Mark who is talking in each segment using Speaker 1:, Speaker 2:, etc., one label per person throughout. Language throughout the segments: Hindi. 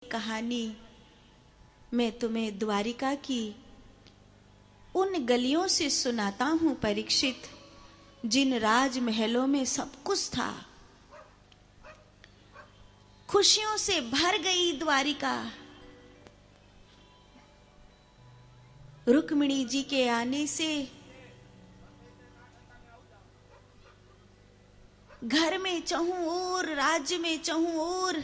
Speaker 1: कहानी मैं तुम्हें द्वारिका की उन गलियों से सुनाता हूं परीक्षित, जिन राजमहलों में सब कुछ था। खुशियों से भर गई द्वारिका। रुक्मिणी जी के आने से घर में चहुं ओर, राज्य में चहुं ओर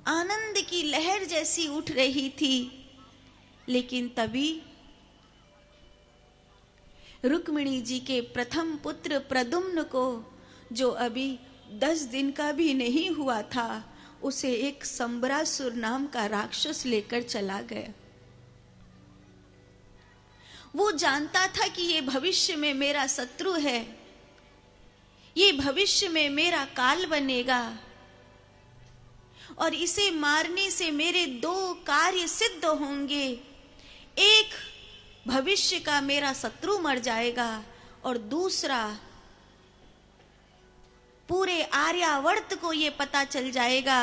Speaker 1: आनंद की लहर जैसी उठ रही थी। लेकिन तभी रुक्मिणी जी के प्रथम पुत्र प्रद्युम्न को, जो अभी 10 दिन का भी नहीं हुआ था, उसे एक संबरासुर नाम का राक्षस लेकर चला गया। वो जानता था कि ये भविष्य में मेरा शत्रु है, ये भविष्य में मेरा काल बनेगा और इसे मारने से मेरे 2 कार्य सिद्ध होंगे। एक, भविष्य का मेरा शत्रु मर जाएगा, और दूसरा, पूरे आर्यावर्त को ये पता चल जाएगा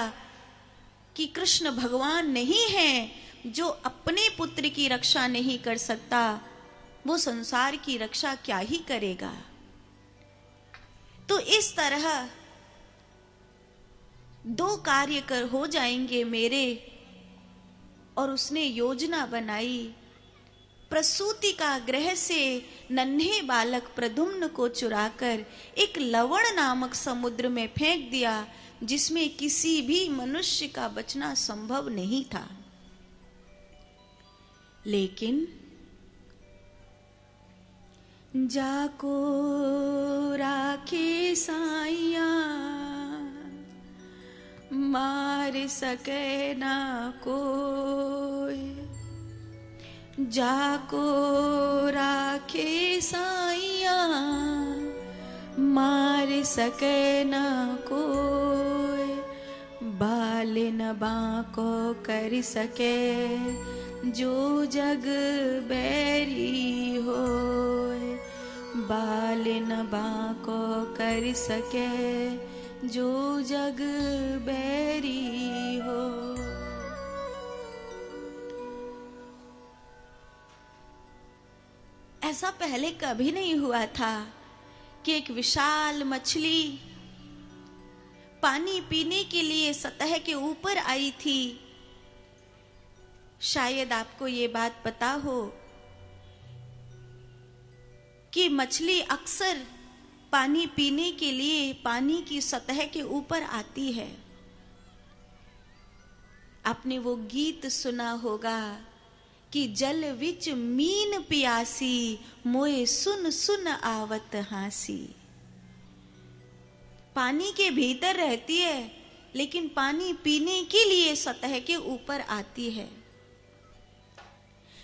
Speaker 1: कि कृष्ण भगवान नहीं है। जो अपने पुत्र की रक्षा नहीं कर सकता, वो संसार की रक्षा क्या ही करेगा। तो इस तरह 2 कार्य कर हो जाएंगे मेरे। और उसने योजना बनाई। प्रसूति का गृह से नन्हे बालक प्रद्युम्न को चुराकर एक लवण नामक समुद्र में फेंक दिया, जिसमें किसी भी मनुष्य का बचना संभव नहीं था। लेकिन जाको राखे साइया, मार सके ना कोई। जाको राखे साइया, मार सके ना कोई। बाल न बाको कर सके, जो जग बैरी होए। बाल न बाको कर सके, जो जग बैरी हो। ऐसा पहले कभी नहीं हुआ था कि एक विशाल मछली पानी पीने के लिए सतह के ऊपर आई थी। शायद आपको ये बात पता हो कि मछली अक्सर पानी पीने के लिए पानी की सतह के ऊपर आती है। आपने वो गीत सुना होगा कि जल विच मीन पियासी, मोए सुन सुन आवत हासी। पानी के भीतर रहती है, लेकिन पानी पीने के लिए सतह के ऊपर आती है।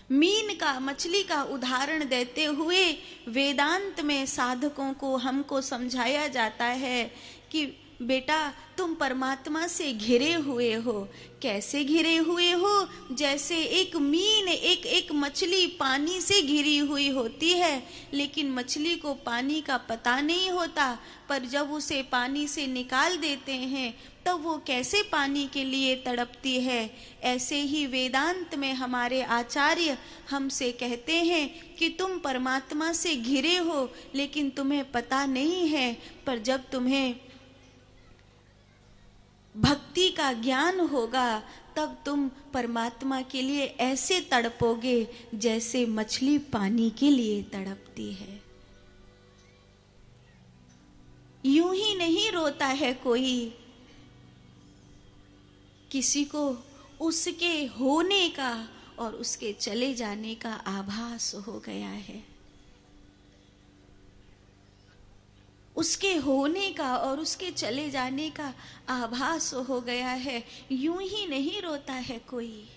Speaker 1: मीन का, मछली का उदाहरण देते हुए वेदांत में साधकों को हमको समझाया जाता है कि बेटा, तुम परमात्मा से घिरे हुए हो। कैसे घिरे हुए हो? जैसे एक मीन, एक मछली पानी से घिरी हुई होती है, लेकिन मछली को पानी का पता नहीं होता। पर जब उसे पानी से निकाल देते हैं, तब वो कैसे पानी के लिए तड़पती है। ऐसे ही वेदांत में हमारे आचार्य हमसे कहते हैं कि तुम परमात्मा से घिरे हो, लेकिन तुम्हें पता नहीं है। पर जब तुम्हें भक्ति का ज्ञान होगा, तब तुम परमात्मा के लिए ऐसे तड़पोगे जैसे मछली पानी के लिए तड़पती है। यूं ही नहीं रोता है कोई। किसी को उसके होने का और उसके चले जाने का आभास हो गया है। उसके होने का और उसके चले जाने का आभास हो गया है। यूं ही नहीं रोता है कोई,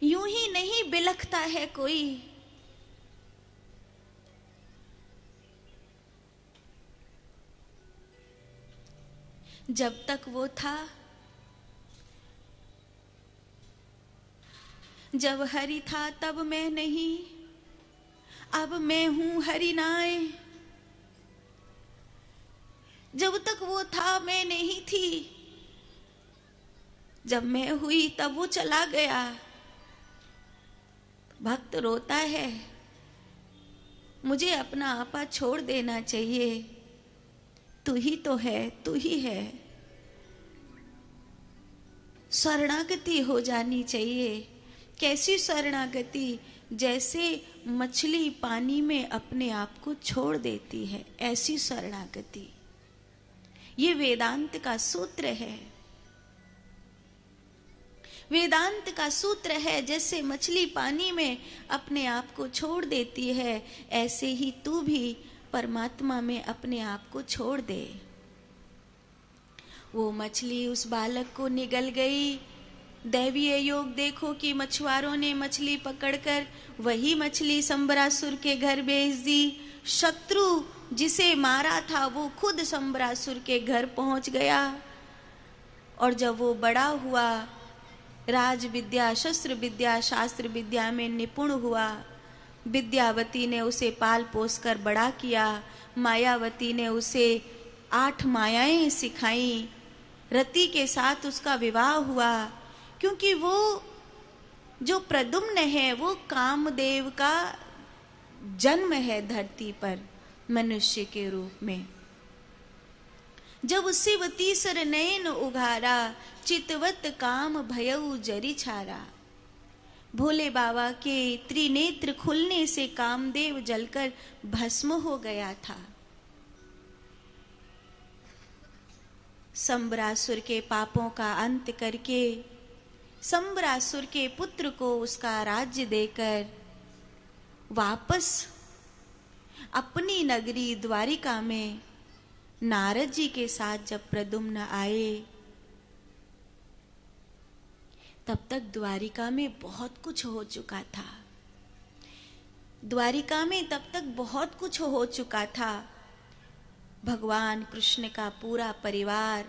Speaker 1: यूं ही नहीं बिलखता है कोई। जब तक वो था, जब हरि था तब मैं नहीं, अब मैं हूं हरि नाय। जब तक वो था मैं नहीं थी, जब मैं हुई तब वो चला गया। भक्त रोता है, मुझे अपना आपा छोड़ देना चाहिए, तू ही तो है, तू ही है। शरणागति हो जानी चाहिए। कैसी शरणागति? जैसे मछली पानी में अपने आप को छोड़ देती है, ऐसी शरणागति। ये वेदांत का सूत्र है। वेदांत का सूत्र है, जैसे मछली पानी में अपने आप को छोड़ देती है, ऐसे ही तू भी परमात्मा में अपने आप को छोड़ दे। वो मछली उस बालक को निगल गई। दैवीय योग देखो कि मछुआरों ने मछली पकड़कर वही मछली संबरासुर के घर भेज दी। शत्रु जिसे मारा था वो खुद संबरासुर के घर पहुंच गया। और जब वो बड़ा हुआ, राज विद्या, शस्त्र विद्या, शास्त्र विद्या में निपुण हुआ, विद्यावती ने उसे पाल पोस कर बड़ा किया। मायावती ने उसे 8 मायाएं सिखाई। रति के साथ उसका विवाह हुआ, क्योंकि वो जो प्रद्युम्न है वो कामदेव का जन्म है धरती पर मनुष्य के रूप में। जब शिवती सर नयन उघारा, चितवत काम भयउ जरी छारा। भोले बाबा के त्रिनेत्र खुलने से कामदेव जलकर भस्म हो गया था। संबरासुर के पापों का अंत करके संबरासुर के पुत्र को उसका राज्य देकर वापस अपनी नगरी द्वारिका में नारद जी के साथ जब प्रद्युम्न आए, तब तक द्वारिका में बहुत कुछ हो चुका था। द्वारिका में तब तक बहुत कुछ हो चुका था। भगवान कृष्ण का पूरा परिवार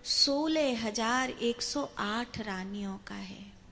Speaker 1: 16,108 रानियों का है।